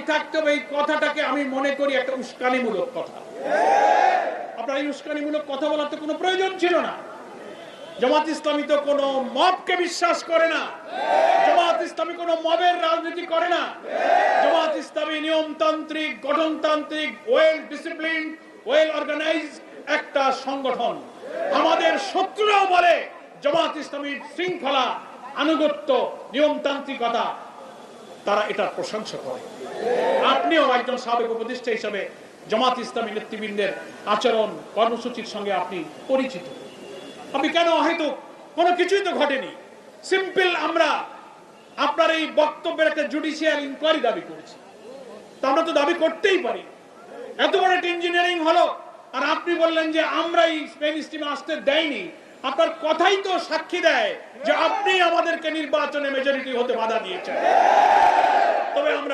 থাকতে হবে, এই কথাটাকে আমি মনে করি একটা উস্কানিমূলক কথা। আপনার এই উস্কানিমূলক কথা বলার তো কোনো প্রয়োজন ছিল না। জামাত ইসলামী তো কোনো মবকে বিশ্বাস করে না। জামাত ইসলামী কোনো মবের রাজনীতি করে না। জামাত ইসলামী নিয়মতান্ত্রিক, গঠনতান্ত্রিক, ওয়েল ডিসিপ্লিন, ওয়েল অর্গানাইজড একটা সংগঠন। আমাদের শত্রুরাও বলে জামাত ইসলামীর শৃঙ্খলা, আনুগত্য, নিয়মতান্ত্রিকতা, তারা এটার প্রশংসা করে। আপনিও একজন সাবেক উপদেষ্টা হিসেবে জামাত ইসলামী নেতৃবৃন্দের আচরণ, কর্মসূচির সঙ্গে আপনি পরিচিত। আপনি কেন হয়তো কোনো কিছুই তো ঘটেনি, সিম্পল আমরা আপনার এই বক্তব্যের একটা জুডিশিয়াল ইনকোয়ারি দাবি করেছি। তা আমরা তো দাবি করতেই পারি। এত বড় একটা ইঞ্জিনিয়ারিং হলো, আর আপনি বললেন যে আমরা এই স্পেন স্টিমে আসতে দেয়নি। আপনার কথাই তো সাক্ষী দেয় যে আপনি আমাদেরকে নির্বাচনে মেজরিটি হতে বাধা দিয়েছেন। তবে আমরা